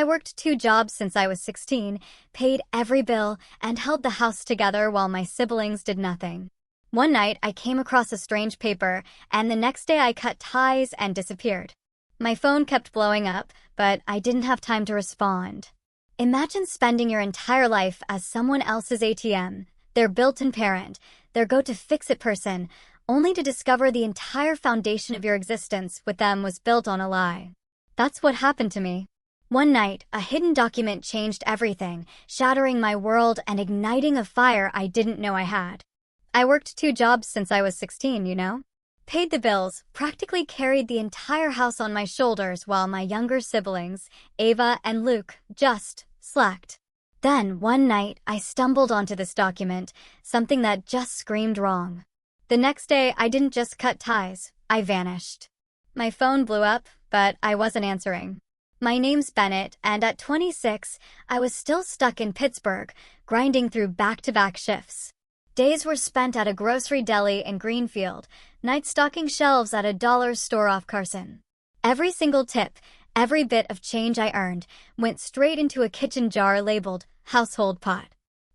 worked 2 jobs since I was 16, paid every bill, and held the house together while my siblings did nothing. One night, I came across a strange paper, and the next day I cut ties and disappeared. My phone kept blowing up, but I didn't have time to respond. Imagine spending your entire life as someone else's ATM, their built-in parent, their go-to-fix-it person, only to discover the entire foundation of your existence with them was built on a lie. That's what happened to me. One night, a hidden document changed everything, shattering my world and igniting a fire I didn't know I had. I worked 2 jobs since I was 16, you know? Paid the bills, practically carried the entire house on my shoulders while my younger siblings, Ava and Luke, just slacked. Then, one night, I stumbled onto this document, something that just screamed wrong. The next day, I didn't just cut ties, I vanished. My phone blew up, but I wasn't answering. My name's Bennett, and at 26, I was still stuck in Pittsburgh, grinding through back-to-back shifts. Days were spent at a grocery deli in Greenfield, nights stocking shelves at a dollar store off Carson. Every single tip, every bit of change I earned, went straight into a kitchen jar labeled household pot.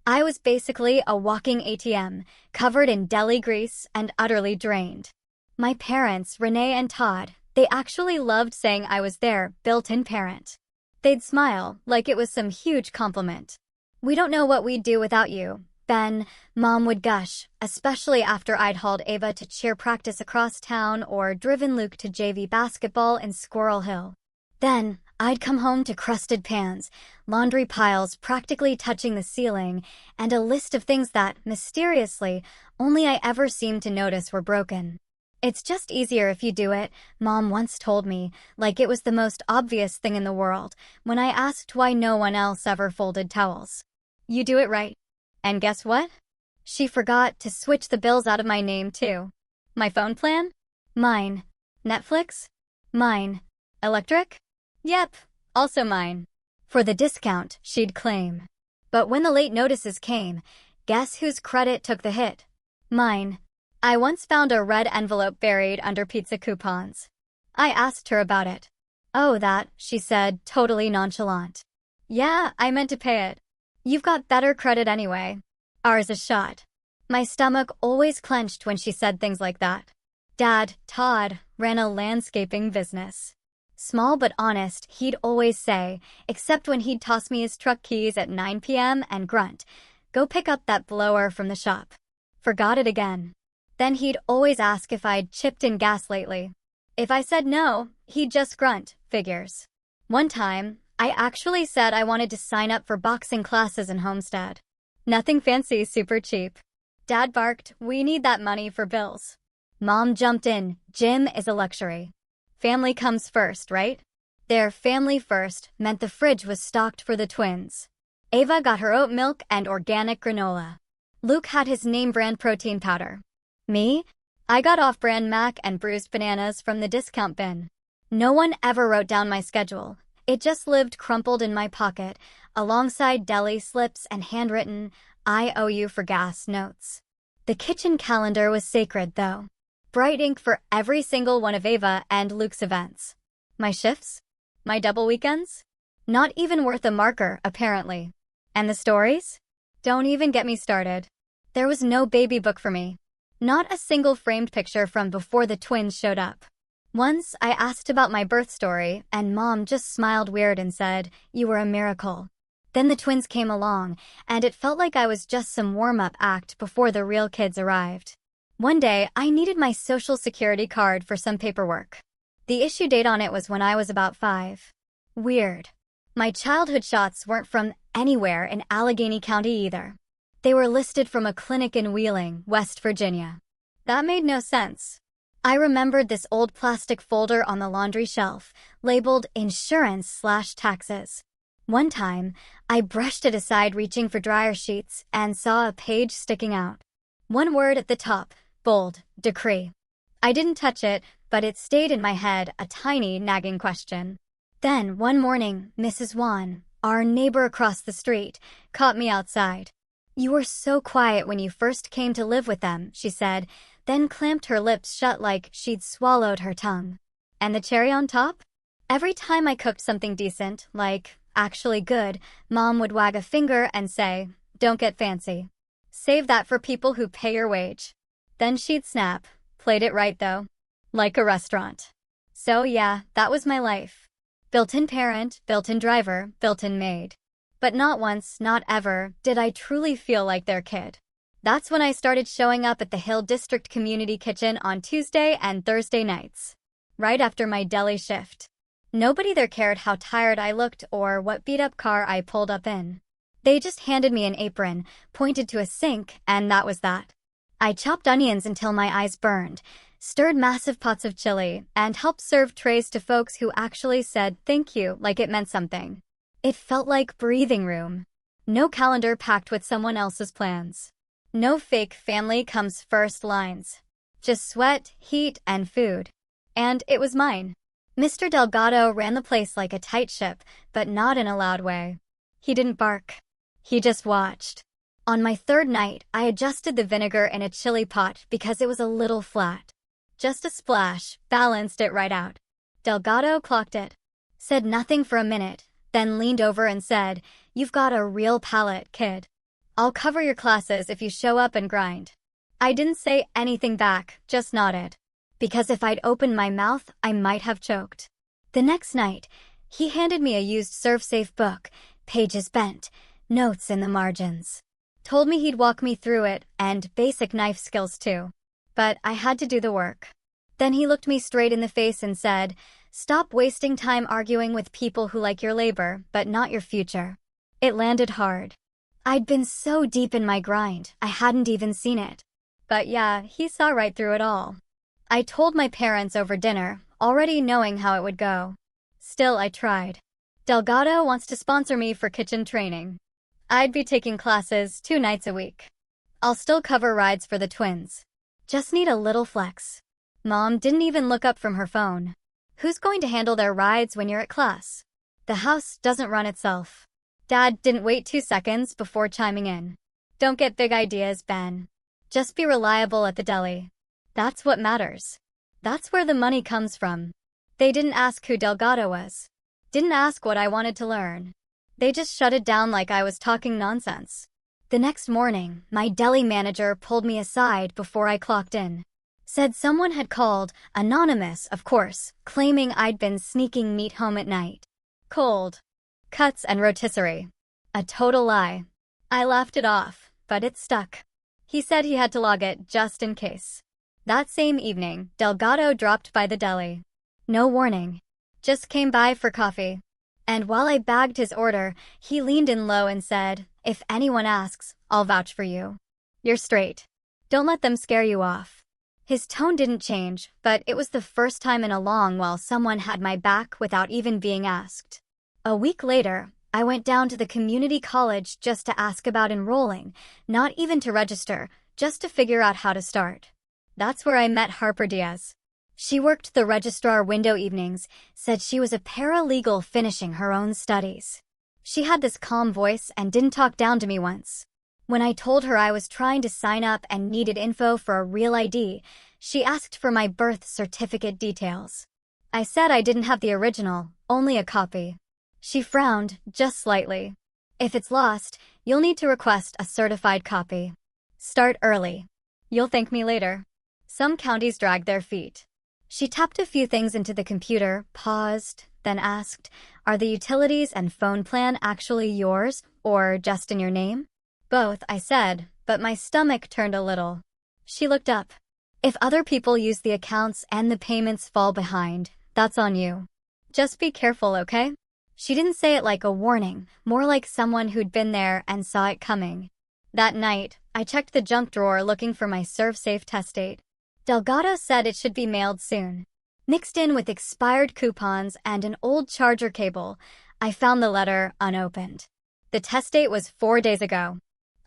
I was basically a walking ATM, covered in deli grease and utterly drained. My parents, Renee and Todd, they actually loved saying I was their built-in parent. They'd smile, like it was some huge compliment. "We don't know what we'd do without you, Ben," Mom would gush, especially after I'd hauled Ava to cheer practice across town or driven Luke to JV basketball in Squirrel Hill. Then, I'd come home to crusted pans, laundry piles practically touching the ceiling, and a list of things that, mysteriously, only I ever seemed to notice were broken. "It's just easier if you do it," Mom once told me, like it was the most obvious thing in the world, when I asked why no one else ever folded towels. "You do it right." And guess what? She forgot to switch the bills out of my name, too. My phone plan? Mine. Netflix? Mine. Electric? Yep, also mine. For the discount, she'd claim. But when the late notices came, guess whose credit took the hit? Mine. I once found a red envelope buried under pizza coupons. I asked her about it. "Oh, that," she said, totally nonchalant. "Yeah, I meant to pay it. You've got better credit anyway. Ours is shot." My stomach always clenched when she said things like that. Dad, Todd, ran a landscaping business. Small but honest, he'd always say, except when he'd toss me his truck keys at 9 p.m. and grunt, "Go pick up that blower from the shop." Forgot it again. Then he'd always ask if I'd chipped in gas lately. If I said no, he'd just grunt, "Figures." One time, I actually said I wanted to sign up for boxing classes in Homestead. Nothing fancy, super cheap. Dad barked, "We need that money for bills." Mom jumped in, "Gym is a luxury. Family comes first, right?" Their family first meant the fridge was stocked for the twins. Ava got her oat milk and organic granola. Luke had his name-brand protein powder. Me? I got off-brand mac and bruised bananas from the discount bin. No one ever wrote down my schedule. It just lived crumpled in my pocket, alongside deli slips and handwritten, "I owe you for gas" notes. The kitchen calendar was sacred, though. Bright ink for every single one of Ava and Luke's events. My shifts? My double weekends? Not even worth a marker, apparently. And the stories? Don't even get me started. There was no baby book for me. Not a single framed picture from before the twins showed up. Once, I asked about my birth story, and Mom just smiled weird and said, "You were a miracle." Then the twins came along, and it felt like I was just some warm-up act before the real kids arrived. One day, I needed my Social Security card for some paperwork. The issue date on it was when I was about 5. Weird. My childhood shots weren't from anywhere in Allegheny County either. They were listed from a clinic in Wheeling, West Virginia. That made no sense. I remembered this old plastic folder on the laundry shelf, labeled insurance/taxes. One time, I brushed it aside reaching for dryer sheets and saw a page sticking out. One word at the top, bold, decree. I didn't touch it, but it stayed in my head, a tiny nagging question. Then, one morning, Mrs. Wan, our neighbor across the street, caught me outside. "You were so quiet when you first came to live with them," she said, then clamped her lips shut like she'd swallowed her tongue. And the cherry on top? Every time I cooked something decent, like actually good, Mom would wag a finger and say, "Don't get fancy. Save that for people who pay your wage." Then she'd snap. Played it right though. Like a restaurant. So yeah, that was my life. Built-in parent, built-in driver, built-in maid. But not once, not ever, did I truly feel like their kid. That's when I started showing up at the Hill District Community Kitchen on Tuesday and Thursday nights. Right after my deli shift. Nobody there cared how tired I looked or what beat-up car I pulled up in. They just handed me an apron, pointed to a sink, and that was that. I chopped onions until my eyes burned, stirred massive pots of chili, and helped serve trays to folks who actually said thank you like it meant something. It felt like breathing room. No calendar packed with someone else's plans. No fake family comes first lines. Just sweat, heat, and food. And it was mine. Mr. Delgado ran the place like a tight ship, but not in a loud way. He didn't bark. He just watched. On my third night, I adjusted the vinegar in a chili pot because it was a little flat. Just a splash, balanced it right out. Delgado clocked it. Said nothing for a minute, then leaned over and said, "You've got a real palate, kid. I'll cover your classes if you show up and grind." I didn't say anything back, just nodded. Because if I'd opened my mouth, I might have choked. The next night, he handed me a used ServeSafe book, pages bent, notes in the margins. Told me he'd walk me through it, and basic knife skills too. But I had to do the work. Then he looked me straight in the face and said, "Stop wasting time arguing with people who like your labor, but not your future." It landed hard. I'd been so deep in my grind, I hadn't even seen it. But yeah, he saw right through it all. I told my parents over dinner, already knowing how it would go. Still, I tried. Delgado wants to sponsor me for kitchen training. I'd be taking classes 2 nights a week. I'll still cover rides for the twins. Just need a little flex. Mom didn't even look up from her phone. Who's going to handle their rides when you're at class? The house doesn't run itself. Dad didn't wait 2 seconds before chiming in. "Don't get big ideas, Ben. Just be reliable at the deli. That's what matters. That's where the money comes from." They didn't ask who Delgado was. Didn't ask what I wanted to learn. They just shut it down like I was talking nonsense. The next morning, my deli manager pulled me aside before I clocked in. Said someone had called, anonymous, of course, claiming I'd been sneaking meat home at night. Cold cuts and rotisserie. A total lie. I laughed it off, but it stuck. He said he had to log it just in case. That same evening, Delgado dropped by the deli. No warning. Just came by for coffee. And while I bagged his order, he leaned in low and said, "If anyone asks, I'll vouch for you. You're straight. Don't let them scare you off." His tone didn't change, but it was the first time in a long while someone had my back without even being asked. A week later, I went down to the community college just to ask about enrolling, not even to register, just to figure out how to start. That's where I met Harper Diaz. She worked the registrar window evenings, said she was a paralegal finishing her own studies. She had this calm voice and didn't talk down to me once. When I told her I was trying to sign up and needed info for a real ID, she asked for my birth certificate details. I said I didn't have the original, only a copy. She frowned, just slightly. "If it's lost, you'll need to request a certified copy. Start early. You'll thank me later." Some counties drag their feet. She tapped a few things into the computer, paused, then asked, "Are the utilities and phone plan actually yours, or just in your name?" "Both," I said, but my stomach turned a little. She looked up. "If other people use the accounts and the payments fall behind, that's on you. Just be careful, okay?" She didn't say it like a warning, more like someone who'd been there and saw it coming. That night, I checked the junk drawer looking for my ServeSafe test date. Delgado said it should be mailed soon. Mixed in with expired coupons and an old charger cable, I found the letter unopened. The test date was 4 days ago.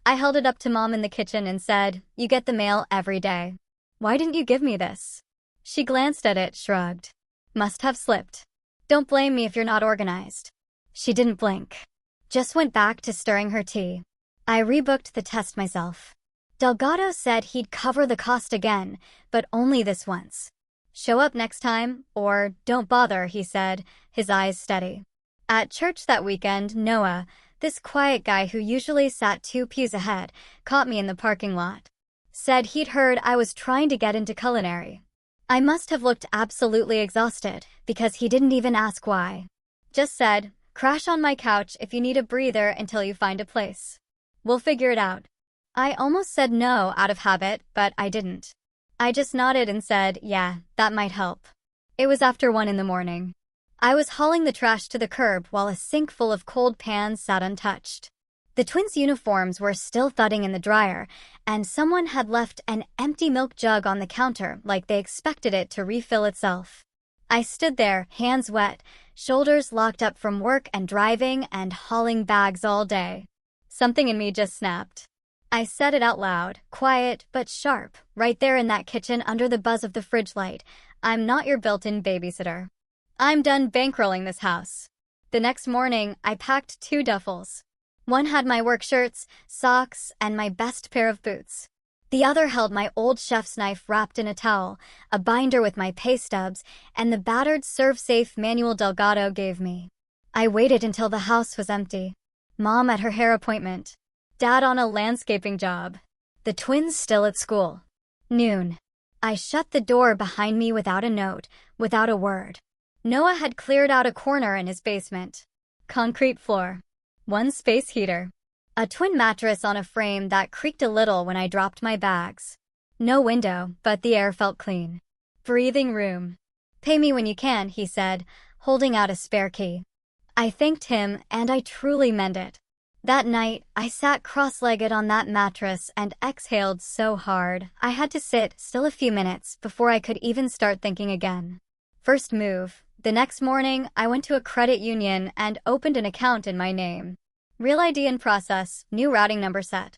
I held it up to Mom in the kitchen and said, "You get the mail every day. Why didn't you give me this?" She glanced at it, shrugged. "Must have slipped. Don't blame me if you're not organized." She didn't blink. Just went back to stirring her tea. I rebooked the test myself. Delgado said he'd cover the cost again, but only this once. "Show up next time, or don't bother," he said, his eyes steady. At church that weekend, Noah, this quiet guy who usually sat 2 pews ahead, caught me in the parking lot. Said he'd heard I was trying to get into culinary. I must have looked absolutely exhausted, because he didn't even ask why. Just said, crash on my couch if you need a breather until you find a place. We'll figure it out. I almost said no out of habit, but I didn't. I just nodded and said, yeah, that might help. It was after 1 in the morning. I was hauling the trash to the curb while a sink full of cold pans sat untouched. The twins' uniforms were still thudding in the dryer, and someone had left an empty milk jug on the counter like they expected it to refill itself. I stood there, hands wet, shoulders locked up from work and driving and hauling bags all day. Something in me just snapped. I said it out loud, quiet but sharp, right there in that kitchen under the buzz of the fridge light. I'm not your built-in babysitter. I'm done bankrolling this house. The next morning, I packed 2 duffels. One had my work shirts, socks, and my best pair of boots. The other held my old chef's knife wrapped in a towel, a binder with my pay stubs, and the battered serve-safe manual Delgado gave me. I waited until the house was empty. Mom at her hair appointment. Dad on a landscaping job. The twins still at school. Noon. I shut the door behind me without a note, without a word. Noah had cleared out a corner in his basement. Concrete floor. 1 space heater. A twin mattress on a frame that creaked a little when I dropped my bags. No window, but the air felt clean. Breathing room. Pay me when you can, he said, holding out a spare key. I thanked him, and I truly meant it. That night, I sat cross-legged on that mattress and exhaled so hard, I had to sit still a few minutes before I could even start thinking again. First move. The next morning, I went to a credit union and opened an account in my name. Real ID in process, new routing number set.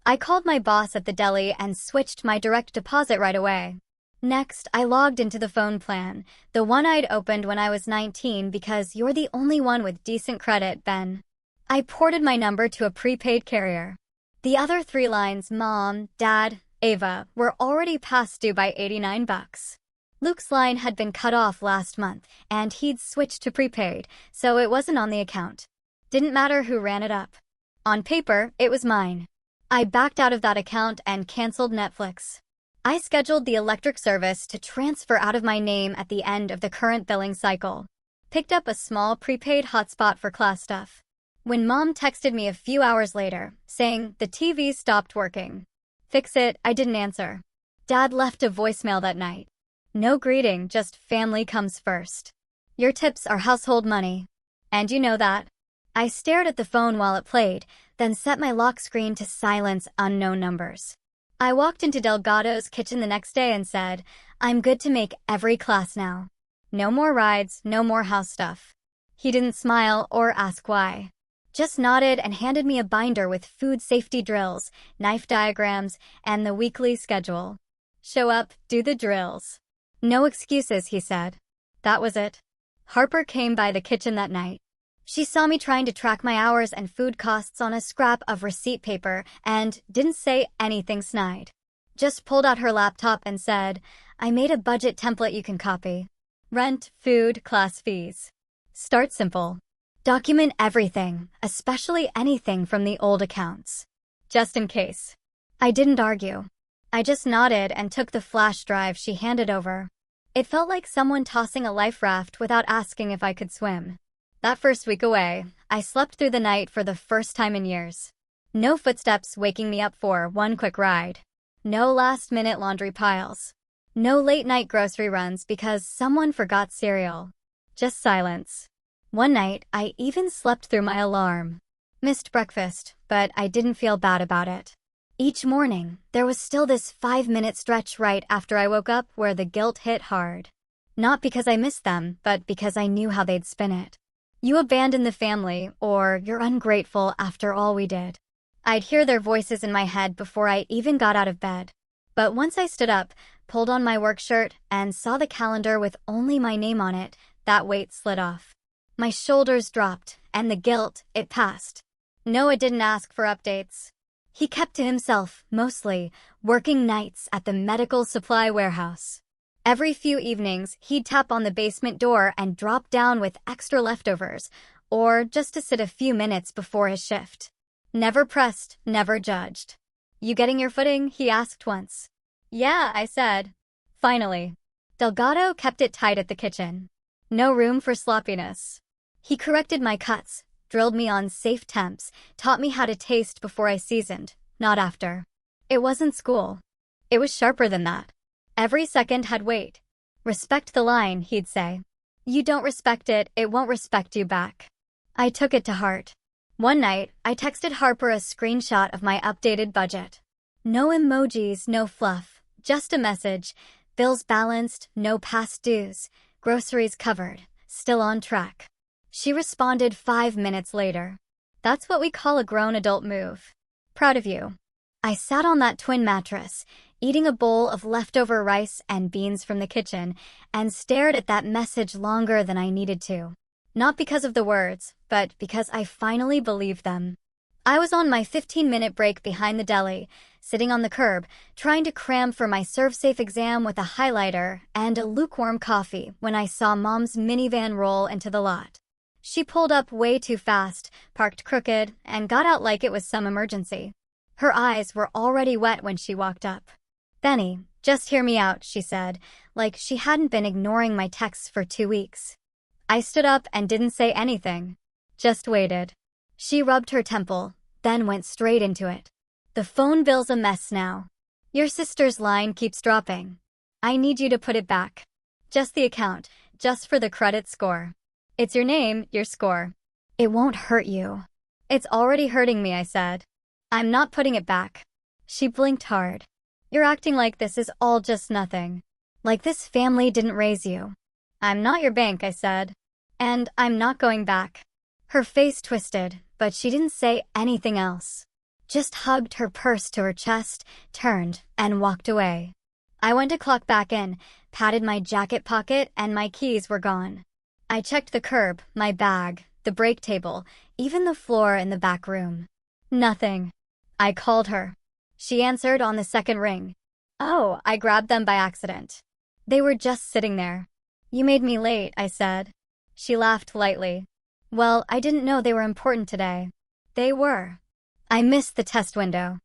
I called my boss at the deli and switched my direct deposit right away. Next, I logged into the phone plan, the one I'd opened when I was 19 because you're the only one with decent credit, Ben. I ported my number to a prepaid carrier. The other 3 lines, Mom, Dad, Ava, were already past due by $89. Luke's line had been cut off last month, and he'd switched to prepaid, so it wasn't on the account. Didn't matter who ran it up. On paper, it was mine. I backed out of that account and canceled Netflix. I scheduled the electric service to transfer out of my name at the end of the current billing cycle. Picked up a small prepaid hotspot for class stuff. When Mom texted me a few hours later, saying the TV stopped working. Fix it, I didn't answer. Dad left a voicemail that night. No greeting, just family comes first. Your tips are household money. And you know that. I stared at the phone while it played, then set my lock screen to silence unknown numbers. I walked into Delgado's kitchen the next day and said, I'm good to make every class now. No more rides, no more house stuff. He didn't smile or ask why. Just nodded and handed me a binder with food safety drills, knife diagrams, and the weekly schedule. Show up, do the drills. No excuses, he said. That was it. Harper came by the kitchen that night. She saw me trying to track my hours and food costs on a scrap of receipt paper and didn't say anything snide. Just pulled out her laptop and said, I made a budget template you can copy. Rent, food, class fees. Start simple. Document everything, especially anything from the old accounts. Just in case. I didn't argue. I just nodded and took the flash drive she handed over. It felt like someone tossing a life raft without asking if I could swim. That first week away, I slept through the night for the first time in years. No footsteps waking me up for one quick ride. No last-minute laundry piles. No late-night grocery runs because someone forgot cereal. Just silence. One night, I even slept through my alarm. Missed breakfast, but I didn't feel bad about it. Each morning, there was still this 5-minute stretch right after I woke up where the guilt hit hard. Not because I missed them, but because I knew how they'd spin it. You abandoned the family, or you're ungrateful after all we did. I'd hear their voices in my head before I even got out of bed. But once I stood up, pulled on my work shirt, and saw the calendar with only my name on it, that weight slid off. My shoulders dropped, and the guilt, it passed. Noah didn't ask for updates. He kept to himself, mostly, working nights at the medical supply warehouse. Every few evenings, he'd tap on the basement door and drop down with extra leftovers, or just to sit a few minutes before his shift. Never pressed, never judged. "You getting your footing?" he asked once. "Yeah," I said. Finally. Delgado kept it tight at the kitchen. No room for sloppiness. He corrected my cuts, drilled me on safe temps, taught me how to taste before I seasoned, not after. It wasn't school. It was sharper than that. Every second had weight. "Respect the line," he'd say. "You don't respect it, it won't respect you back." I took it to heart. One night, I texted Harper a screenshot of my updated budget. No emojis, no fluff, just a message. Bills balanced, no past dues. Groceries covered, still on track. She responded 5 minutes later. "That's what we call a grown adult move. Proud of you." I sat on that twin mattress, eating a bowl of leftover rice and beans from the kitchen, and stared at that message longer than I needed to. Not because of the words, but because I finally believed them. I was on my 15-minute break behind the deli, sitting on the curb, trying to cram for my ServSafe exam with a highlighter and a lukewarm coffee when I saw Mom's minivan roll into the lot. She pulled up way too fast, parked crooked, and got out like it was some emergency. Her eyes were already wet when she walked up. "Benny, just hear me out," she said, like she hadn't been ignoring my texts for 2 weeks. I stood up and didn't say anything. Just waited. She rubbed her temple, then went straight into it. "The phone bill's a mess now. Your sister's line keeps dropping. I need you to put it back. Just the account, just for the credit score. It's your name, your score. It won't hurt you." "It's already hurting me," I said. "I'm not putting it back." She blinked hard. "You're acting like this is all just nothing. Like this family didn't raise you." "I'm not your bank," I said. "And I'm not going back." Her face twisted, but she didn't say anything else. Just hugged her purse to her chest, turned, and walked away. I went to clock back in, patted my jacket pocket, and my keys were gone. I checked the curb, my bag, the break table, even the floor in the back room. Nothing. I called her. She answered on the second ring. "Oh, I grabbed them by accident. They were just sitting there." "You made me late," I said. She laughed lightly. "Well, I didn't know they were important today." They were. I missed the test window.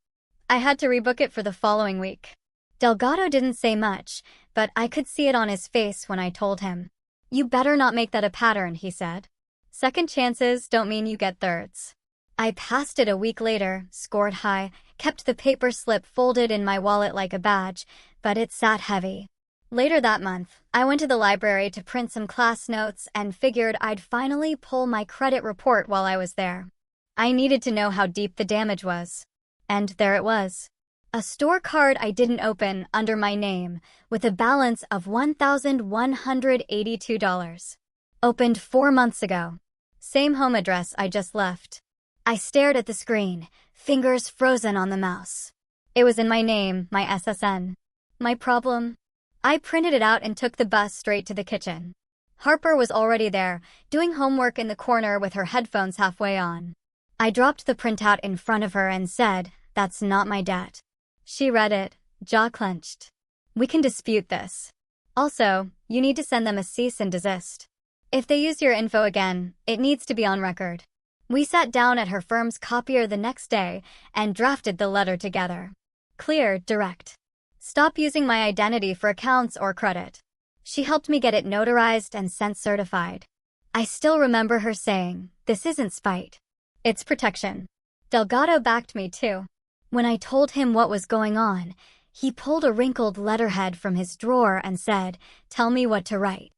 I had to rebook it for the following week. Delgado didn't say much, but I could see it on his face when I told him. "You better not make that a pattern," he said. "Second chances don't mean you get thirds." I passed it a week later, scored high, kept the paper slip folded in my wallet like a badge, but it sat heavy. Later that month, I went to the library to print some class notes and figured I'd finally pull my credit report while I was there. I needed to know how deep the damage was. And there it was. A store card I didn't open under my name, with a balance of $1,182. Opened 4 months ago. Same home address I just left. I stared at the screen, fingers frozen on the mouse. It was in my name, my SSN. My problem? I printed it out and took the bus straight to the kitchen. Harper was already there, doing homework in the corner with her headphones halfway on. I dropped the printout in front of her and said, "That's not my debt." She read it, jaw clenched. "We can dispute this. Also, you need to send them a cease and desist. If they use your info again, it needs to be on record." We sat down at her firm's copier the next day and drafted the letter together. Clear, direct. Stop using my identity for accounts or credit. She helped me get it notarized and sent certified. I still remember her saying, "This isn't spite. It's protection." Delgado backed me too. When I told him what was going on, he pulled a wrinkled letterhead from his drawer and said, "Tell me what to write.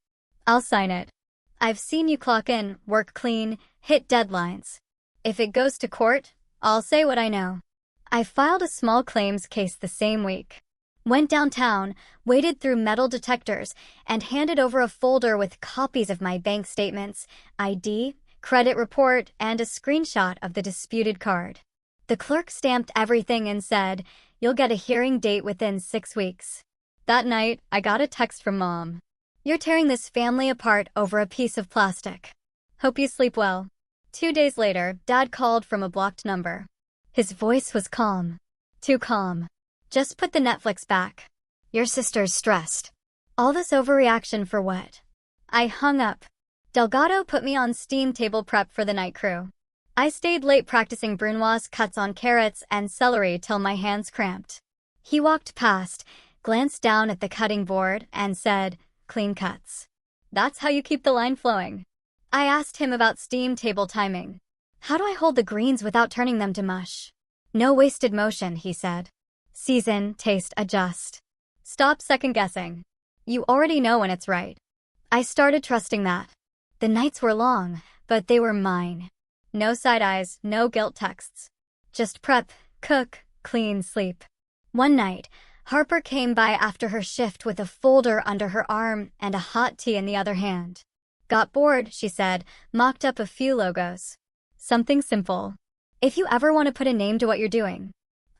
I'll sign it. I've seen you clock in, work clean, hit deadlines. If it goes to court, I'll say what I know." I filed a small claims case the same week. Went downtown, waded through metal detectors, and handed over a folder with copies of my bank statements, ID, credit report, and a screenshot of the disputed card. The clerk stamped everything and said, "You'll get a hearing date within 6 weeks." That night, I got a text from Mom. "You're tearing this family apart over a piece of plastic. Hope you sleep well." 2 days later, Dad called from a blocked number. His voice was calm. Too calm. "Just put the Netflix back. Your sister's stressed." All this overreaction for what? I hung up. Delgado put me on steam table prep for the night crew. I stayed late practicing brunoise cuts on carrots and celery till my hands cramped. He walked past, glanced down at the cutting board, and said, "Clean cuts. That's how you keep the line flowing." I asked him about steam table timing. "How do I hold the greens without turning them to mush?" "No wasted motion," he said. "Season, taste, adjust. Stop second-guessing. You already know when it's right." I started trusting that. The nights were long, but they were mine. No side eyes, no guilt texts. Just prep, cook, clean, sleep. One night, Harper came by after her shift with a folder under her arm and a hot tea in the other hand. "Got bored," she said, mocked up a few logos. "Something simple. If you ever want to put a name to what you're doing."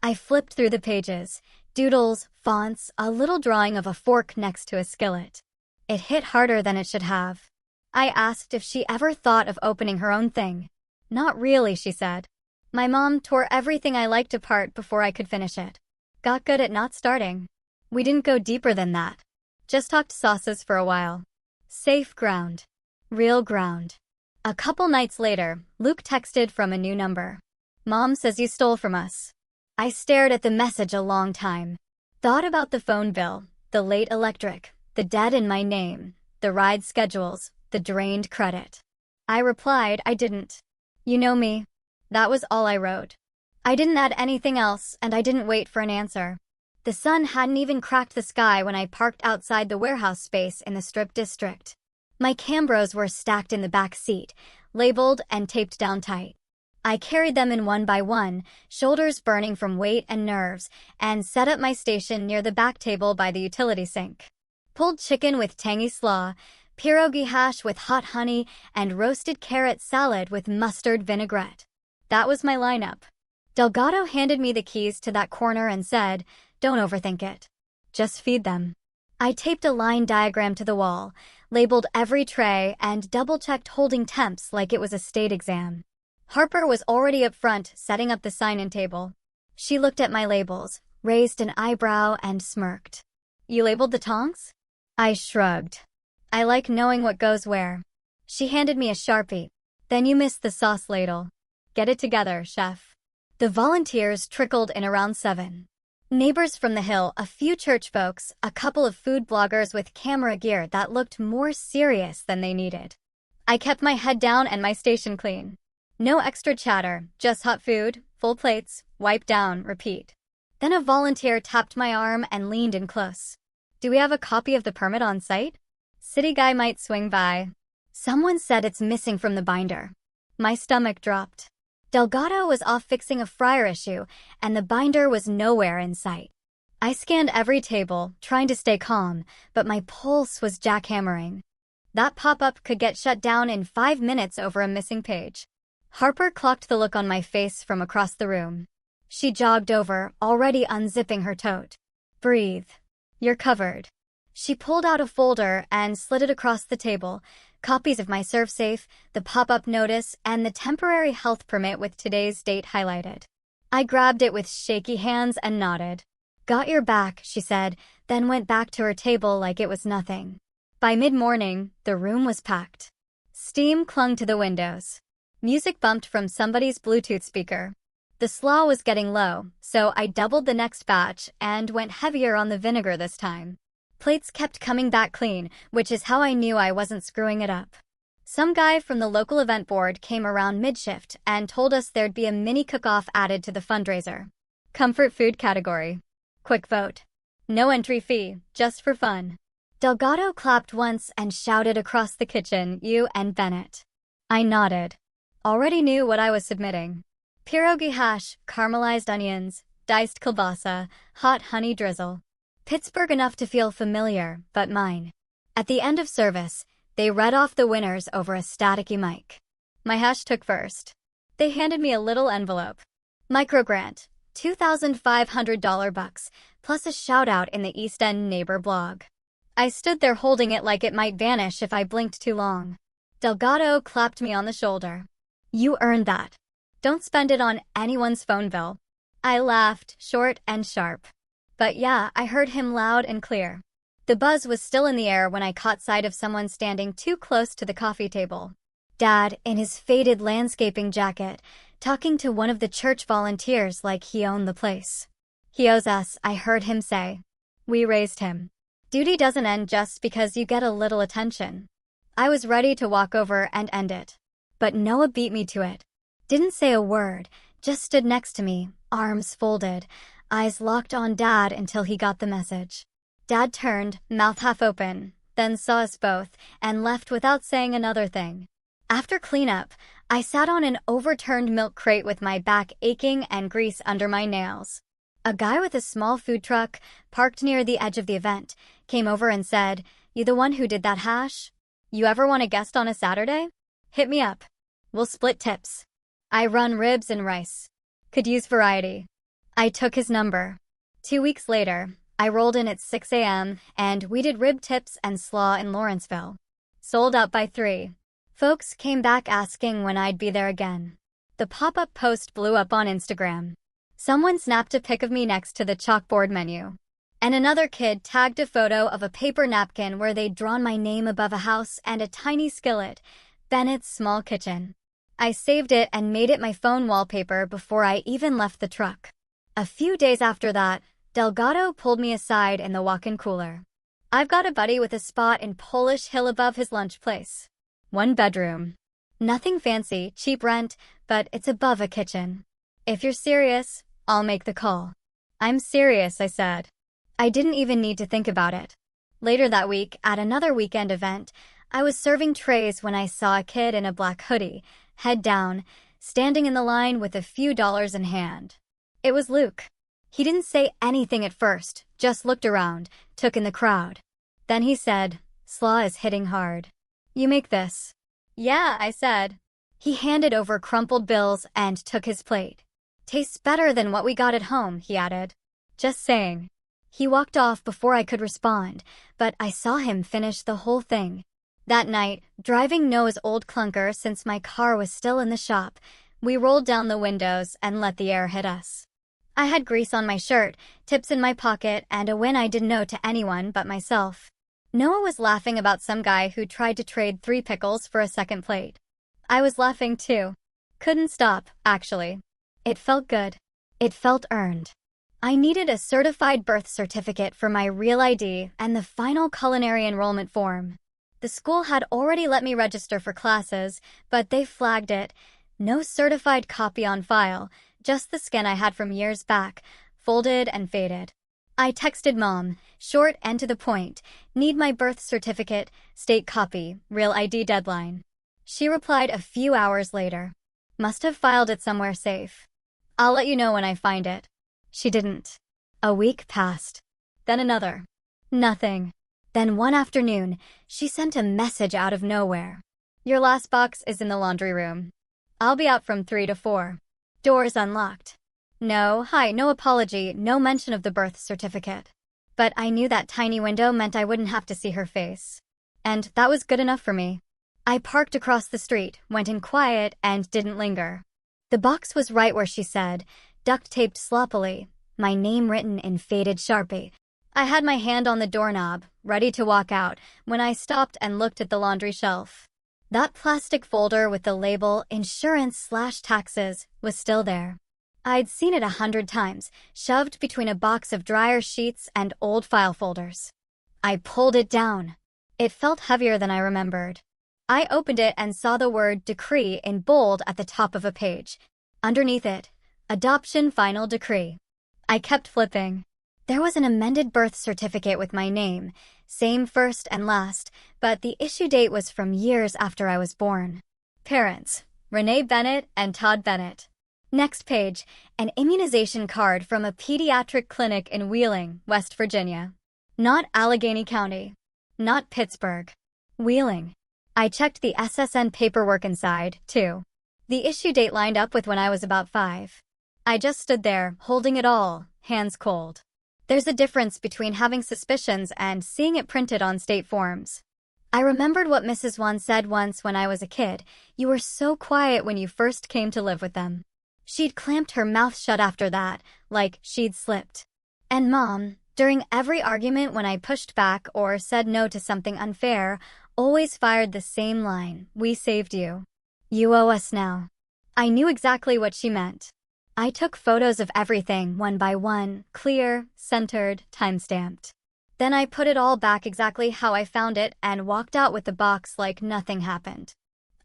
I flipped through the pages. Doodles, fonts, a little drawing of a fork next to a skillet. It hit harder than it should have. I asked if she ever thought of opening her own thing. "Not really," she said. "My mom tore everything I liked apart before I could finish it. Got good at not starting." We didn't go deeper than that. Just talked sauces for a while. Safe ground. Real ground. A couple nights later, Luke texted from a new number. "Mom says you stole from us." I stared at the message a long time. Thought about the phone bill, the late electric, the debt in my name, the ride schedules, the drained credit. I replied I didn't. "You know me." That was all I wrote. I didn't add anything else, and I didn't wait for an answer. The sun hadn't even cracked the sky when I parked outside the warehouse space in the Strip District. My Cambros were stacked in the back seat, labeled and taped down tight. I carried them in one by one, shoulders burning from weight and nerves, and set up my station near the back table by the utility sink. Pulled chicken with tangy slaw, pierogi hash with hot honey, and roasted carrot salad with mustard vinaigrette. That was my lineup. Delgado handed me the keys to that corner and said, "Don't overthink it. Just feed them." I taped a line diagram to the wall, labeled every tray, and double-checked holding temps like it was a state exam. Harper was already up front, setting up the sign-in table. She looked at my labels, raised an eyebrow, and smirked. "You labeled the tongs?" I shrugged. "I like knowing what goes where." She handed me a Sharpie. "Then you missed the sauce ladle. Get it together, chef." The volunteers trickled in around 7. Neighbors from the hill, a few church folks, a couple of food bloggers with camera gear that looked more serious than they needed. I kept my head down and my station clean. No extra chatter, just hot food, full plates, wipe down, repeat. Then a volunteer tapped my arm and leaned in close. "Do we have a copy of the permit on site? City guy might swing by." Someone said it's missing from the binder. My stomach dropped. Delgado was off fixing a fryer issue, and the binder was nowhere in sight. I scanned every table, trying to stay calm, but my pulse was jackhammering. That pop-up could get shut down in 5 minutes over a missing page. Harper clocked the look on my face from across the room. She jogged over, already unzipping her tote. "Breathe. You're covered." She pulled out a folder and slid it across the table, copies of my ServSafe, the pop-up notice, and the temporary health permit with today's date highlighted. I grabbed it with shaky hands and nodded. "Got your back," she said, then went back to her table like it was nothing. By mid-morning, the room was packed. Steam clung to the windows. Music bumped from somebody's Bluetooth speaker. The slaw was getting low, so I doubled the next batch and went heavier on the vinegar this time. Plates kept coming back clean, which is how I knew I wasn't screwing it up. Some guy from the local event board came around mid-shift and told us there'd be a mini cook-off added to the fundraiser. Comfort food category. Quick vote. No entry fee, just for fun. Delgado clapped once and shouted across the kitchen, "You and Bennett." I nodded. Already knew what I was submitting. Pierogi hash, caramelized onions, diced kielbasa, hot honey drizzle. Pittsburgh enough to feel familiar, but mine. At the end of service, they read off the winners over a staticky mic. My hash took first. They handed me a little envelope. Microgrant, $2,500 plus a shout-out in the East End neighbor blog. I stood there holding it like it might vanish if I blinked too long. Delgado clapped me on the shoulder. "You earned that. Don't spend it on anyone's phone bill." I laughed, short and sharp. But yeah, I heard him loud and clear. The buzz was still in the air when I caught sight of someone standing too close to the coffee table. Dad, in his faded landscaping jacket, talking to one of the church volunteers like he owned the place. "He owes us," I heard him say. "We raised him. Duty doesn't end just because you get a little attention." I was ready to walk over and end it. But Noah beat me to it. Didn't say a word, just stood next to me, arms folded, eyes locked on Dad until he got the message. Dad turned, mouth half open, then saw us both, and left without saying another thing. After cleanup, I sat on an overturned milk crate with my back aching and grease under my nails. A guy with a small food truck, parked near the edge of the event, came over and said, "You the one who did that hash? You ever want a guest on a Saturday? Hit me up. We'll split tips. I run ribs and rice. Could use variety." I took his number. 2 weeks later, I rolled in at 6 a.m. and we did rib tips and slaw in Lawrenceville. Sold out by 3. Folks came back asking when I'd be there again. The pop-up post blew up on Instagram. Someone snapped a pic of me next to the chalkboard menu. And another kid tagged a photo of a paper napkin where they'd drawn my name above a house and a tiny skillet, Bennett's Small Kitchen. I saved it and made it my phone wallpaper before I even left the truck. A few days after that, Delgado pulled me aside in the walk-in cooler. "I've got a buddy with a spot in Polish Hill above his lunch place. 1 bedroom. Nothing fancy, cheap rent, but it's above a kitchen. If you're serious, I'll make the call." "I'm serious," I said. I didn't even need to think about it. Later that week, at another weekend event, I was serving trays when I saw a kid in a black hoodie, head down, standing in the line with a few dollars in hand. It was Luke. He didn't say anything at first, just looked around, took in the crowd. Then he said, "Slaw is hitting hard. You make this?" "Yeah," I said. He handed over crumpled bills and took his plate. "Tastes better than what we got at home," he added. "Just saying." He walked off before I could respond, but I saw him finish the whole thing. That night, driving Noah's old clunker since my car was still in the shop, we rolled down the windows and let the air hit us. I had grease on my shirt, tips in my pocket, and a win I didn't know to anyone but myself. Noah was laughing about some guy who tried to trade 3 pickles for a second plate. I was laughing too. Couldn't stop, actually. It felt good. It felt earned. I needed a certified birth certificate for my real ID and the final culinary enrollment form. The school had already let me register for classes, but they flagged it. No certified copy on file, just the skin I had from years back, folded and faded. I texted Mom, short and to the point, "Need my birth certificate, state copy, real ID deadline." She replied a few hours later. "Must have filed it somewhere safe. I'll let you know when I find it." She didn't. A week passed. Then another. Nothing. Then one afternoon, she sent a message out of nowhere. "Your last box is in the laundry room. I'll be out from 3 to 4. Doors unlocked." No apology, no mention of the birth certificate. But I knew that tiny window meant I wouldn't have to see her face. And that was good enough for me. I parked across the street, went in quiet, and didn't linger. The box was right where she said, duct-taped sloppily, my name written in faded Sharpie. I had my hand on the doorknob, ready to walk out, when I stopped and looked at the laundry shelf. That plastic folder with the label Insurance/Taxes was still there. I'd seen it 100 times, shoved between a box of dryer sheets and old file folders. I pulled it down. It felt heavier than I remembered. I opened it and saw the word decree in bold at the top of a page. Underneath it, Adoption Final Decree. I kept flipping. There was an amended birth certificate with my name, same first and last, but the issue date was from years after I was born. Parents, Renee Bennett and Todd Bennett. Next page, an immunization card from a pediatric clinic in Wheeling, West Virginia. Not Allegheny County. Not Pittsburgh. Wheeling. I checked the SSN paperwork inside, too. The issue date lined up with when I was about 5. I just stood there, holding it all, hands cold. There's a difference between having suspicions and seeing it printed on state forms. I remembered what Mrs. Wan said once when I was a kid. You were so quiet when you first came to live with them. She'd clamped her mouth shut after that, like she'd slipped. And Mom, During every argument when I pushed back or said no to something unfair, always fired the same line, "We saved you. You owe us now." I knew exactly what she meant. I took photos of everything one by one, clear, centered, time-stamped. Then I put it all back exactly how I found it and walked out with the box like nothing happened.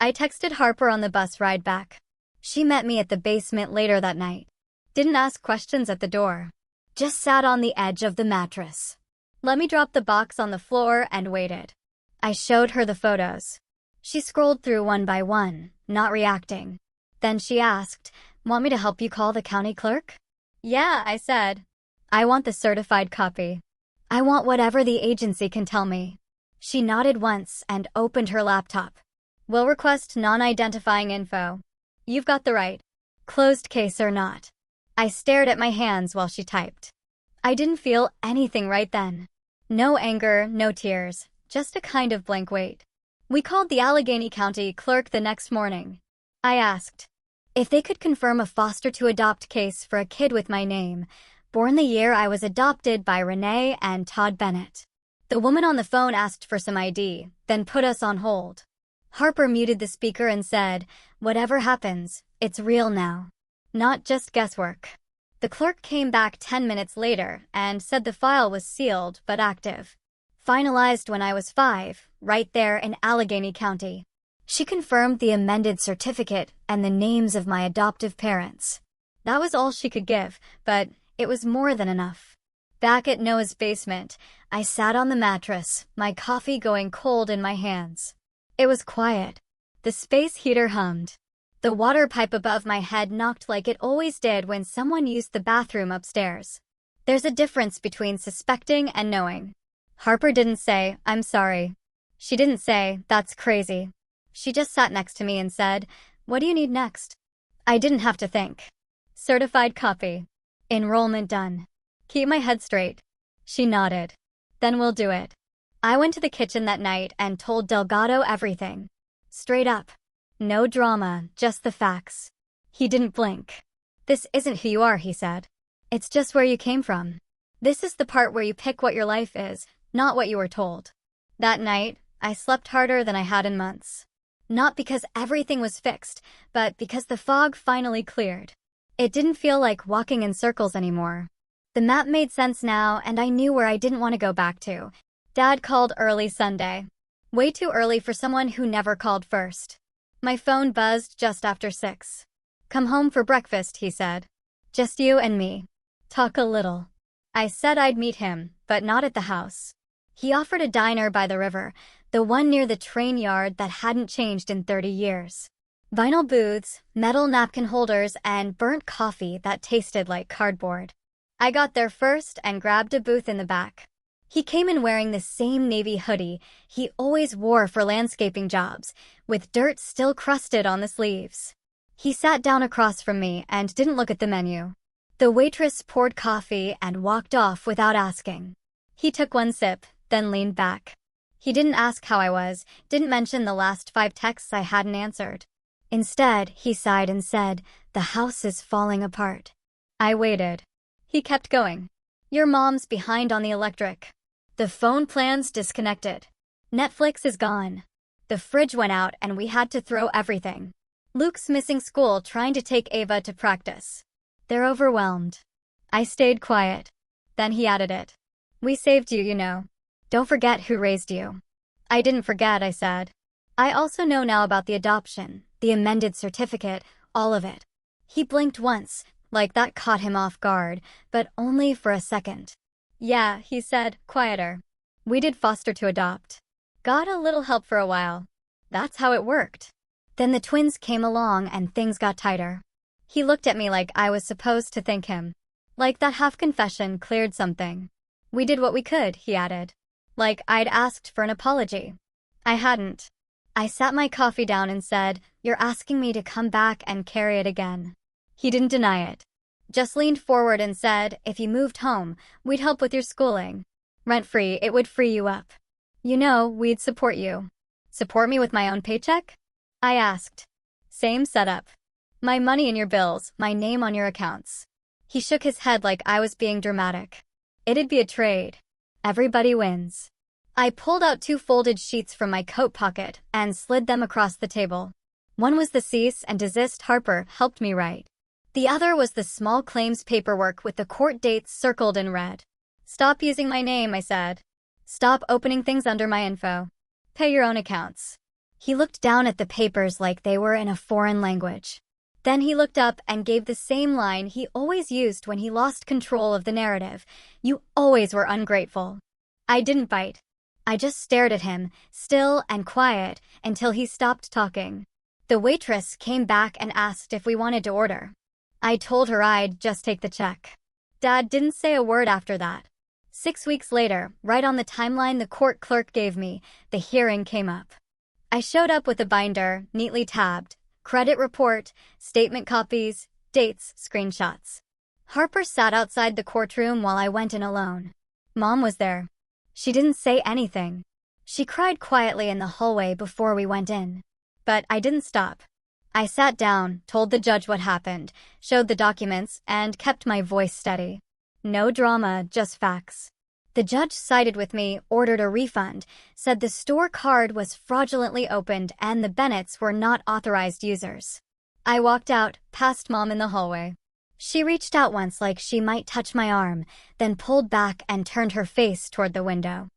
I texted Harper on the bus ride back. She met me at the basement later that night. Didn't ask questions at the door. Just sat on the edge of the mattress. Let me drop the box on the floor and waited. I showed her the photos. She scrolled through one by one, not reacting. Then she asked, "Want me to help you call the county clerk?" "Yeah," I said. "I want the certified copy. I want whatever the agency can tell me." She nodded once and opened her laptop. "Will request non-identifying info. You've got the right. Closed case or not." I stared at my hands while she typed. I didn't feel anything right then. No anger, no tears, just a kind of blank wait. We called the Allegheny County clerk the next morning. I asked if they could confirm a foster-to-adopt case for a kid with my name, born the year I was adopted by Renee and Todd Bennett. The woman on the phone asked for some ID, then put us on hold. Harper muted the speaker and said, "Whatever happens, it's real now. Not just guesswork." The clerk came back 10 minutes later and said the file was sealed but active. Finalized when I was 5, right there in Allegheny County. She confirmed the amended certificate and the names of my adoptive parents. That was all she could give, but it was more than enough. Back at Noah's basement, I sat on the mattress, my coffee going cold in my hands. It was quiet. The space heater hummed. The water pipe above my head knocked like it always did when someone used the bathroom upstairs. There's a difference between suspecting and knowing. Harper didn't say, "I'm sorry." She didn't say, "That's crazy." She just sat next to me and said, "What do you need next?" I didn't have to think. Certified copy. Enrollment done. Keep my head straight. She nodded. "Then we'll do it." I went to the kitchen that night and told Delgado everything. Straight up. No drama, just the facts. He didn't blink. "This isn't who you are," he said. "It's just where you came from. This is the part where you pick what your life is, not what you were told." That night, I slept harder than I had in months. Not because everything was fixed, but because the fog finally cleared. It didn't feel like walking in circles anymore. The map made sense now, and I knew where I didn't want to go back to. Dad called early Sunday. Way too early for someone who never called first. My phone buzzed just after 6. "Come home for breakfast," he said. "Just you and me. Talk a little." I said I'd meet him, but not at the house. He offered a diner by the river, the one near the train yard that hadn't changed in 30 years. Vinyl booths, metal napkin holders, and burnt coffee that tasted like cardboard. I got there first and grabbed a booth in the back. He came in wearing the same navy hoodie he always wore for landscaping jobs, with dirt still crusted on the sleeves. He sat down across from me and didn't look at the menu. The waitress poured coffee and walked off without asking. He took one sip, then leaned back. He didn't ask how I was, didn't mention the last 5 texts I hadn't answered. Instead, he sighed and said, "The house is falling apart." I waited. He kept going. "Your mom's behind on the electric. The phone plan's disconnected. Netflix is gone. The fridge went out and we had to throw everything. Luke's missing school trying to take Ava to practice. They're overwhelmed." I stayed quiet. Then he added it. "We saved you, you know. Don't forget who raised you." I didn't forget, I said. "I also know now about the adoption, the amended certificate, all of it." He blinked once, like that caught him off guard, but only for a second. "Yeah," he said, quieter. "We did foster to adopt. Got a little help for a while. That's how it worked. Then the twins came along and things got tighter." He looked at me like I was supposed to thank him. Like that half-confession cleared something. "We did what we could," he added. Like I'd asked for an apology. I hadn't. I sat my coffee down and said, "You're asking me to come back and carry it again." He didn't deny it. Just leaned forward and said, "If you moved home, we'd help with your schooling. Rent-free, it would free you up. You know, we'd support you." "Support me with my own paycheck?" I asked. "Same setup. My money in your bills, my name on your accounts." He shook his head like I was being dramatic. It'd be a trade. Everybody wins. I pulled out 2 folded sheets from my coat pocket and slid them across the table. One was the cease and desist Harper helped me write. The other was the small claims paperwork with the court dates circled in red. Stop using my name, I said. Stop opening things under my info. Pay your own accounts. He looked down at the papers like they were in a foreign language. Then he looked up and gave the same line he always used when he lost control of the narrative. You always were ungrateful. I didn't bite. I just stared at him, still and quiet, until he stopped talking. The waitress came back and asked if we wanted to order. I told her I'd just take the check. Dad didn't say a word after that. 6 weeks later, right on the timeline the court clerk gave me, the hearing came up. I showed up with a binder, neatly tabbed, credit report, statement copies, dates, screenshots. Harper sat outside the courtroom while I went in alone. Mom was there. She didn't say anything. She cried quietly in the hallway before we went in. But I didn't stop. I sat down, told the judge what happened, showed the documents, and kept my voice steady. No drama, just facts. The judge sided with me, ordered a refund, said the store card was fraudulently opened and the Bennetts were not authorized users. I walked out, past Mom in the hallway. She reached out once like she might touch my arm, then pulled back and turned her face toward the window.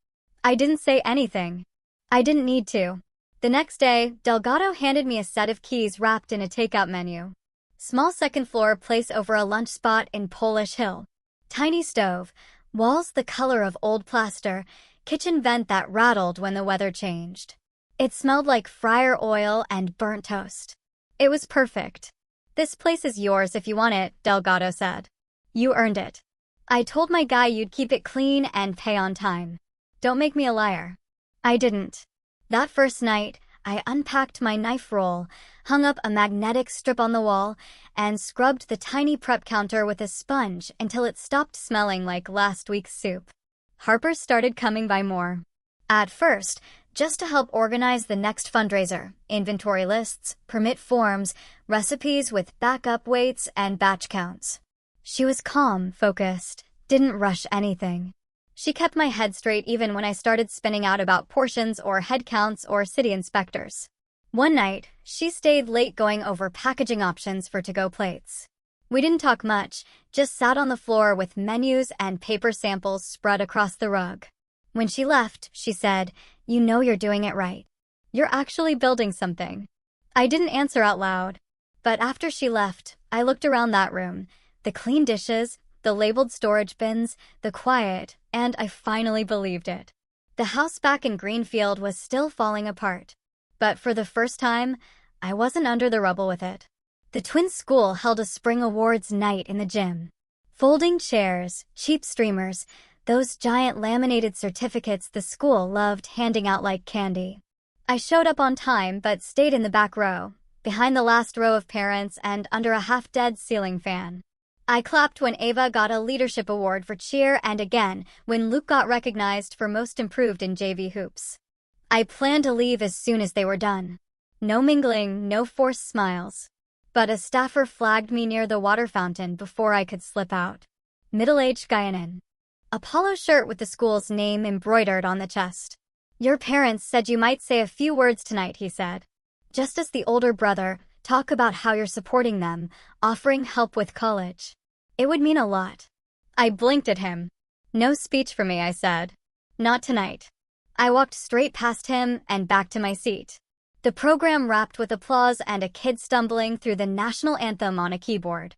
I didn't say anything. I didn't need to. The next day, Delgado handed me a set of keys wrapped in a takeout menu. Small second-floor place over a lunch spot in Polish Hill. Tiny stove, walls the color of old plaster, kitchen vent that rattled when the weather changed. It smelled like fryer oil and burnt toast. It was perfect. This place is yours if you want it, Delgado said. You earned it. I told my guy you'd keep it clean and pay on time. Don't make me a liar. I didn't. That first night, I unpacked my knife roll, hung up a magnetic strip on the wall, and scrubbed the tiny prep counter with a sponge until it stopped smelling like last week's soup. Harper started coming by more. At first, just to help organize the next fundraiser, inventory lists, permit forms, recipes with backup weights, and batch counts. She was calm, focused, didn't rush anything. She kept my head straight even when I started spinning out about portions or head counts or city inspectors. One night, she stayed late going over packaging options for to-go plates. We didn't talk much, just sat on the floor with menus and paper samples spread across the rug. When she left, she said, "You know you're doing it right. You're actually building something." I didn't answer out loud. But after she left, I looked around that room, the clean dishes, the labeled storage bins, the quiet, and I finally believed it. The house back in Greenfield was still falling apart. But for the first time, I wasn't under the rubble with it. The twin school held a spring awards night in the gym. Folding chairs, cheap streamers, those giant laminated certificates the school loved handing out like candy. I showed up on time but stayed in the back row, behind the last row of parents and under a half-dead ceiling fan. I clapped when Ava got a leadership award for cheer and again when Luke got recognized for most improved in JV hoops. I planned to leave as soon as they were done. No mingling, no forced smiles. But a staffer flagged me near the water fountain before I could slip out. Middle-aged Guyanan. A polo shirt with the school's name embroidered on the chest. "Your parents said you might say a few words tonight," he said. "Just as the older brother, talk about how you're supporting them, offering help with college. It would mean a lot." I blinked at him. "No speech for me," I said. "Not tonight." I walked straight past him and back to my seat. The program wrapped with applause and a kid stumbling through the national anthem on a keyboard.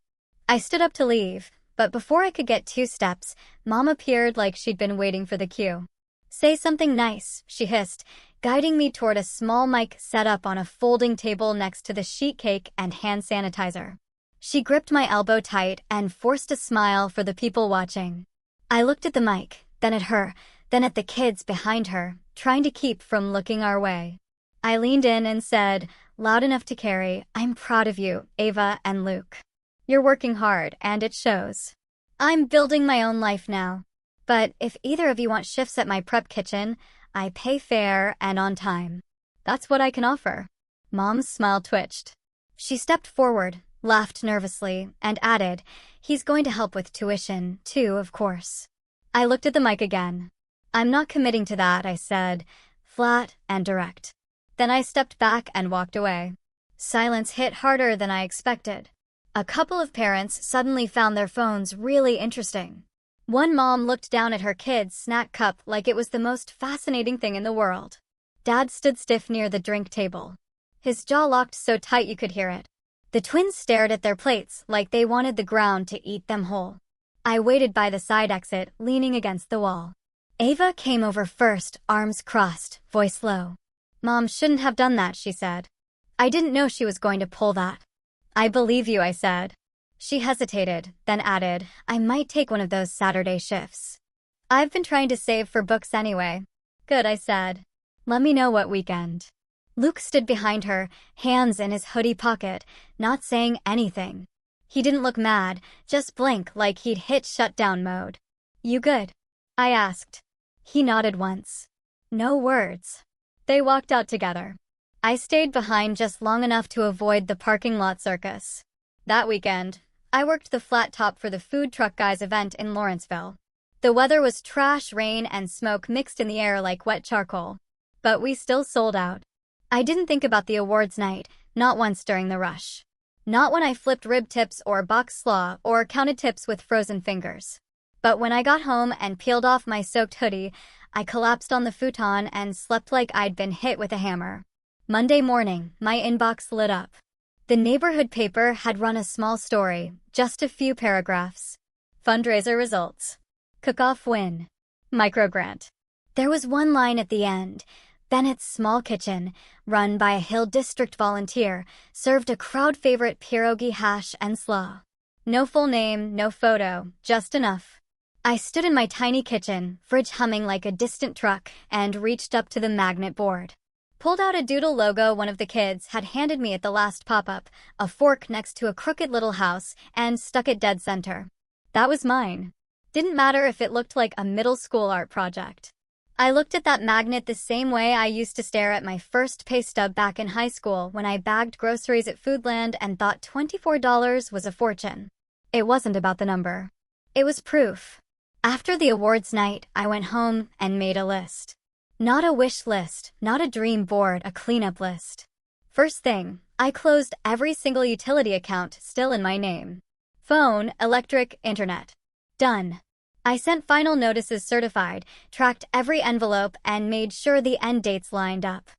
I stood up to leave, but before I could get 2 steps, Mom appeared like she'd been waiting for the cue. "Say something nice," she hissed, guiding me toward a small mic set up on a folding table next to the sheet cake and hand sanitizer. She gripped my elbow tight and forced a smile for the people watching. I looked at the mic, then at her, then at the kids behind her, trying to keep from looking our way. I leaned in and said, loud enough to carry, "I'm proud of you, Ava and Luke. You're working hard, and it shows. I'm building my own life now. But if either of you want shifts at my prep kitchen, I pay fair and on time. That's what I can offer." Mom's smile twitched. She stepped forward, laughed nervously, and added, "He's going to help with tuition, too, of course." I looked at the mic again. I'm not committing to that, I said, flat and direct. Then I stepped back and walked away. Silence hit harder than I expected. A couple of parents suddenly found their phones really interesting. One mom looked down at her kid's snack cup like it was the most fascinating thing in the world. Dad stood stiff near the drink table. His jaw locked so tight you could hear it. The twins stared at their plates like they wanted the ground to eat them whole. I waited by the side exit, leaning against the wall. Ava came over first, arms crossed, voice low. Mom shouldn't have done that, she said. I didn't know she was going to pull that. I believe you, I said. She hesitated, then added, I might take one of those Saturday shifts. I've been trying to save for books anyway. Good, I said. Let me know what weekend. Luke stood behind her, hands in his hoodie pocket, not saying anything. He didn't look mad, just blank like he'd hit shutdown mode. You good? I asked. He nodded once. No words. They walked out together. I stayed behind just long enough to avoid the parking lot circus. That weekend, I worked the flat top for the food truck guys event in Lawrenceville. The weather was trash, rain, and smoke mixed in the air like wet charcoal. But we still sold out. I didn't think about the awards night, not once during the rush. Not when I flipped rib tips or boxed slaw or counted tips with frozen fingers. But when I got home and peeled off my soaked hoodie, I collapsed on the futon and slept like I'd been hit with a hammer. Monday morning, my inbox lit up. The neighborhood paper had run a small story, just a few paragraphs. Fundraiser results. Cook-off win. Microgrant. There was one line at the end. Bennett's Small Kitchen, run by a Hill District volunteer, served a crowd-favorite pierogi hash and slaw. No full name, no photo, just enough. I stood in my tiny kitchen, fridge humming like a distant truck, and reached up to the magnet board. Pulled out a doodle logo one of the kids had handed me at the last pop-up, a fork next to a crooked little house, and stuck it dead center. That was mine. Didn't matter if it looked like a middle school art project. I looked at that magnet the same way I used to stare at my first pay stub back in high school when I bagged groceries at Foodland and thought $24 was a fortune. It wasn't about the number. It was proof. After the awards night, I went home and made a list. Not a wish list, not a dream board, a cleanup list. First thing, I closed every single utility account still in my name. Phone, electric, internet. Done. I sent final notices certified, tracked every envelope, and made sure the end dates lined up.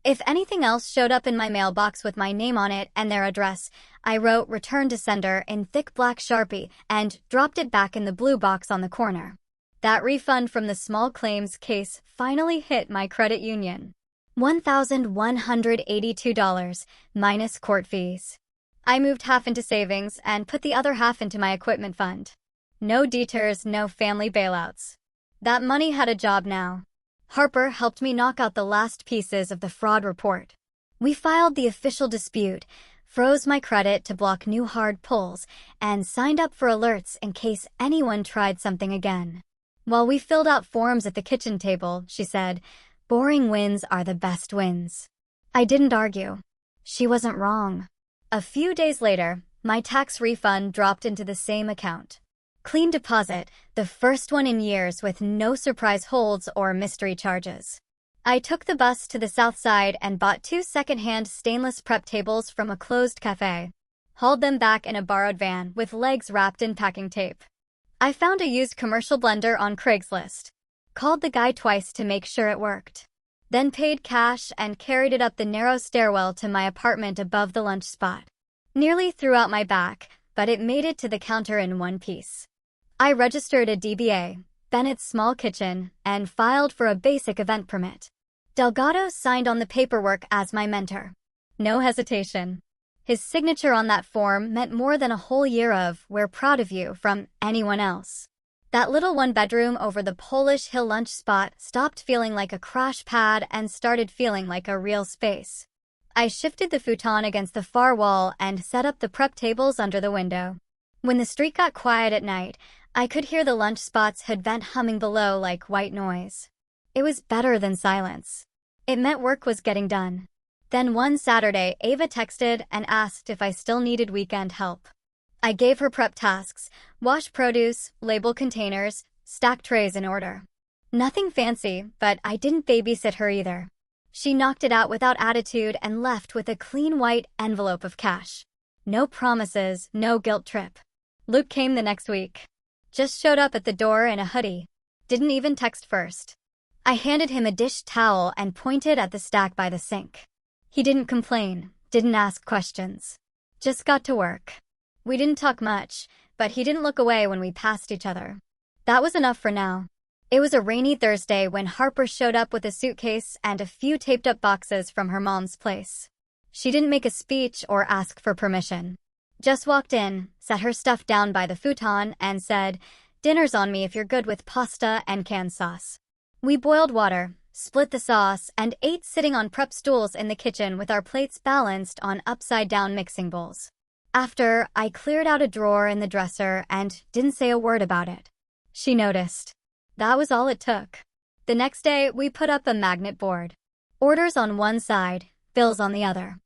If anything else showed up in my mailbox with my name on it and their address, I wrote return to sender in thick black Sharpie and dropped it back in the blue box on the corner. That refund from the small claims case finally hit my credit union. $1,182, minus court fees. I moved half into savings and put the other half into my equipment fund. No detours, no family bailouts. That money had a job now. Harper helped me knock out the last pieces of the fraud report. We filed the official dispute, froze my credit to block new hard pulls, and signed up for alerts in case anyone tried something again. While we filled out forms at the kitchen table, she said, boring wins are the best wins. I didn't argue. She wasn't wrong. A few days later, my tax refund dropped into the same account. Clean deposit, the first one in years with no surprise holds or mystery charges. I took the bus to the south side and bought 2 second-hand stainless prep tables from a closed cafe. Hauled them back in a borrowed van with legs wrapped in packing tape. I found a used commercial blender on Craigslist. Called the guy twice to make sure it worked. Then paid cash and carried it up the narrow stairwell to my apartment above the lunch spot. Nearly threw out my back, but it made it to the counter in one piece. I registered a DBA, Bennett's Small Kitchen, and filed for a basic event permit. Delgado signed on the paperwork as my mentor. No hesitation. His signature on that form meant more than a whole year of "we're proud of you" from anyone else. That little one-bedroom over the Polish Hill lunch spot stopped feeling like a crash pad and started feeling like a real space. I shifted the futon against the far wall and set up the prep tables under the window. When the street got quiet at night, I could hear the lunch spot's hood vent humming below like white noise. It was better than silence. It meant work was getting done. Then one Saturday, Ava texted and asked if I still needed weekend help. I gave her prep tasks: wash produce, label containers, stacked trays in order. Nothing fancy, but I didn't babysit her either. She knocked it out without attitude and left with a clean white envelope of cash. No promises, no guilt trip. Luke came the next week. Just showed up at the door in a hoodie. Didn't even text first. I handed him a dish towel and pointed at the stack by the sink. He didn't complain, didn't ask questions. Just got to work. We didn't talk much, but he didn't look away when we passed each other. That was enough for now. It was a rainy Thursday when Harper showed up with a suitcase and a few taped-up boxes from her mom's place. She didn't make a speech or ask for permission. Just walked in, set her stuff down by the futon, and said, "Dinner's on me if you're good with pasta and canned sauce." We boiled water, split the sauce, and ate sitting on prep stools in the kitchen with our plates balanced on upside-down mixing bowls. After, I cleared out a drawer in the dresser and didn't say a word about it. She noticed. That was all it took. The next day, we put up a magnet board. Orders on one side, bills on the other.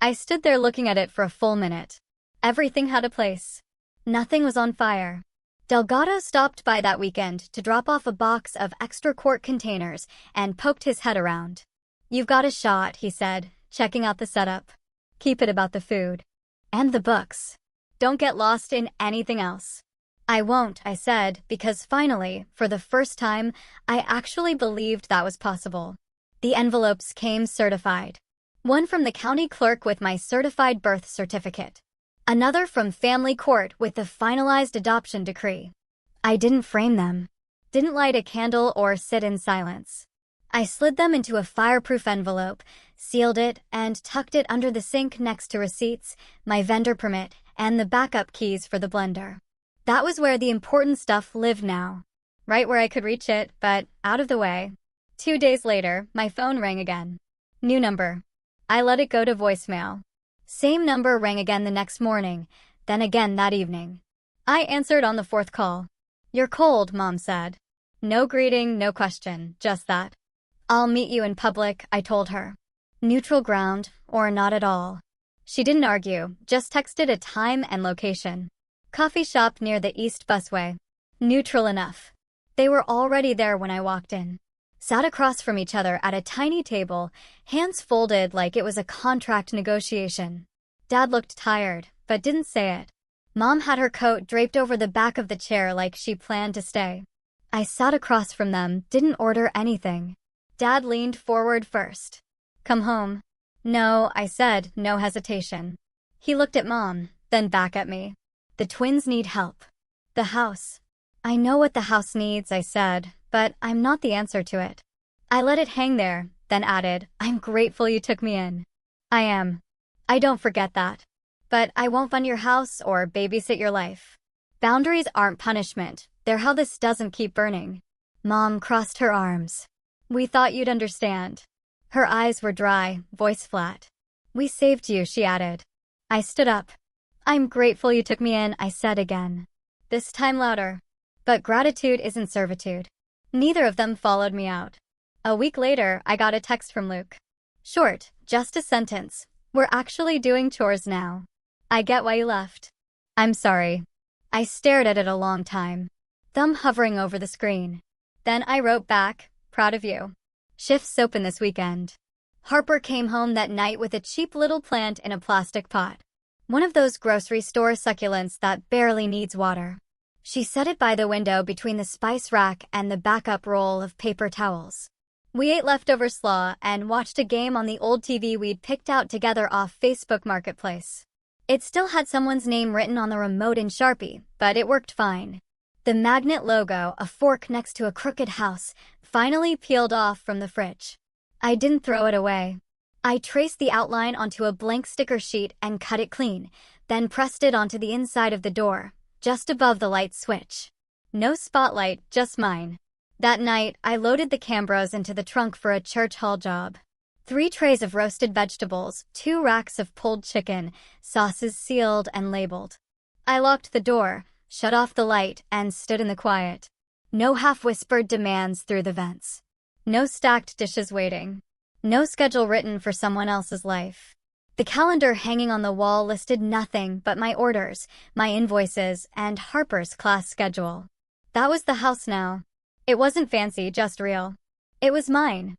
I stood there looking at it for a full minute. Everything had a place. Nothing was on fire. Delgado stopped by that weekend to drop off a box of extra quart containers and poked his head around. "You've got a shot," he said, checking out the setup. "Keep it about the food. And the books. Don't get lost in anything else." "I won't," I said, because finally, for the first time, I actually believed that was possible. The envelopes came certified. One from the county clerk with my certified birth certificate. Another from family court with the finalized adoption decree. I didn't frame them. Didn't light a candle or sit in silence. I slid them into a fireproof envelope, sealed it, and tucked it under the sink next to receipts, my vendor permit, and the backup keys for the blender. That was where the important stuff lived now. Right where I could reach it, but out of the way. 2 days later, my phone rang again. New number. I let it go to voicemail. Same number rang again the next morning, then again that evening. I answered on the 4th call. "You're cold," Mom said. No greeting, no question, just that. "I'll meet you in public," I told her. Neutral ground, or not at all. She didn't argue, just texted a time and location. Coffee shop near the East Busway. Neutral enough. They were already there when I walked in. Sat across from each other at a tiny table, hands folded like it was a contract negotiation. Dad looked tired, but didn't say it. Mom had her coat draped over the back of the chair like she planned to stay. I sat across from them, didn't order anything. Dad leaned forward first. "Come home." "No," I said, no hesitation. He looked at Mom, then back at me. "The twins need help." "The house." "I know what the house needs," I said, "but I'm not the answer to it." I let it hang there, then added, "I'm grateful you took me in." "I am. I don't forget that. But I won't fund your house or babysit your life. Boundaries aren't punishment. They're how this doesn't keep burning." Mom crossed her arms. "We thought you'd understand." Her eyes were dry, voice flat. "We saved you," she added. I stood up. "I'm grateful you took me in," I said again. This time louder. But gratitude isn't servitude. Neither of them followed me out. A week later, I got a text from Luke. Short, just a sentence. "We're actually doing chores now. I get why you left." "I'm sorry." I stared at it a long time, thumb hovering over the screen. Then I wrote back, "Proud of you. Shift's open this weekend." Harper came home that night with a cheap little plant in a plastic pot. One of those grocery store succulents that barely needs water. She set it by the window between the spice rack and the backup roll of paper towels. We ate leftover slaw and watched a game on the old TV we'd picked out together off Facebook Marketplace. It still had someone's name written on the remote in Sharpie, but it worked fine. The magnet logo, a fork next to a crooked house, finally peeled off from the fridge. I didn't throw it away. I traced the outline onto a blank sticker sheet and cut it clean, then pressed it onto the inside of the door, just above the light switch. No spotlight, just mine. That night, I loaded the Cambros into the trunk for a church hall job. 3 trays of roasted vegetables, 2 racks of pulled chicken, sauces sealed and labeled. I locked the door, shut off the light, and stood in the quiet. No half-whispered demands through the vents. No stacked dishes waiting. No schedule written for someone else's life. The calendar hanging on the wall listed nothing but my orders, my invoices, and Harper's class schedule. That was the house now. It wasn't fancy, just real. It was mine.